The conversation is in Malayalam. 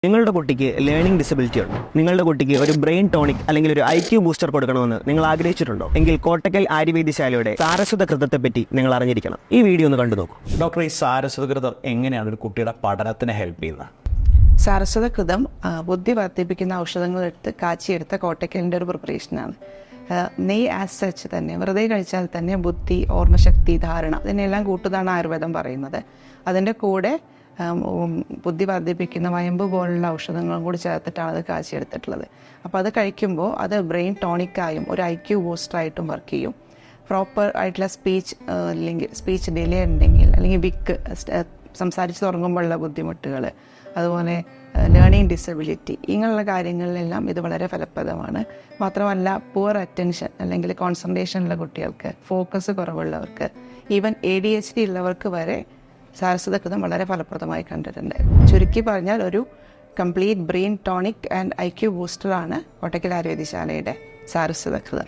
നിങ്ങളുടെ കുട്ടിക്ക് ലേണിംഗ് ഡിസബിലിറ്റി ഉണ്ട്. നിങ്ങളുടെ കുട്ടിക്ക് ഒരു ബ്രെയിൻ ടോണിക് അല്ലെങ്കിൽ ഒരു IQ ബൂസ്റ്റർ കൊടുക്കണമെന്ന് നിങ്ങൾ ആഗ്രഹിച്ചിട്ടുണ്ടോ? എങ്കിൽ കോട്ടക്കൽ ആര്യവൈദ്യശാലയുടെ സാരസ്വതകൃതത്തെ പറ്റി നിങ്ങൾ അറിഞ്ഞിരിക്കണം. ഈ വീഡിയോ ഒന്ന് കണ്ടു നോക്കൂ. ഡോക്ടർ, ഈ സാരസ്വതകൃതം എങ്ങനെയാണ് ഒരു കുട്ടിയുടെ പഠനത്തിന് ഹെൽപ്പ് ചെയ്യുന്നത്? സാരസ്വതകൃതം ബുദ്ധി വർദ്ധിപ്പിക്കുന്ന ഔഷധങ്ങളെടുത്ത് കാച്ചിയെടുത്ത കോട്ടക്കലിൻ്റെ ഒരു പ്രിപ്പറേഷനാണ്. നെയ് ആസ് സച്ച് തന്നെ വെറുതെ കഴിച്ചാൽ തന്നെ ബുദ്ധി, ഓർമ്മശക്തി, ധാരണ ഇതിനെല്ലാം കൂട്ടുന്നതാണ് ആയുർവേദം പറയുന്നത്. അതിൻ്റെ കൂടെ ബുദ്ധി വർദ്ധിപ്പിക്കുന്ന വയമ്പ് പോലുള്ള ഔഷധങ്ങളും കൂടി ചേർത്തിട്ടാണ് അത് കാച്ചിയെടുത്തിട്ടുള്ളത്. അപ്പോൾ അത് കഴിക്കുമ്പോൾ അത് ബ്രെയിൻ ടോണിക്കായും ഒരു IQ ബൂസ്റ്ററായിട്ടും വർക്ക് ചെയ്യും. പ്രോപ്പർ ആയിട്ടുള്ള സ്പീച്ച് അല്ലെങ്കിൽ സ്പീച്ച് ഡിലേ ഉണ്ടെങ്കിൽ അല്ലെങ്കിൽ വിക്ക് സംസാരിച്ച് തുടങ്ങുമ്പോഴുള്ള ബുദ്ധിമുട്ടുകൾ, അതുപോലെ ലേണിംഗ് ഡിസബിലിറ്റി, ഇങ്ങനെയുള്ള കാര്യങ്ങളിലെല്ലാം ഇത് വളരെ ഫലപ്രദമാണ്. മാത്രമല്ല പുവർ അറ്റൻഷൻ അല്ലെങ്കിൽ കോൺസെൻട്രേഷനുള്ള കുട്ടികൾക്ക്, ഫോക്കസ് കുറവുള്ളവർക്ക്, ഈവൻ ADHD ഉള്ളവർക്ക് വരെ സാരസ്വതകൃതം വളരെ ഫലപ്രദമായി കണ്ടിട്ടുണ്ട്. ചുരുക്കി പറഞ്ഞാൽ ഒരു complete brain tonic and IQ ബൂസ്റ്ററാണ് കോട്ടക്കൽ ആര്യവൈദ്യശാലയുടെ സാരസ്വതകൃതം.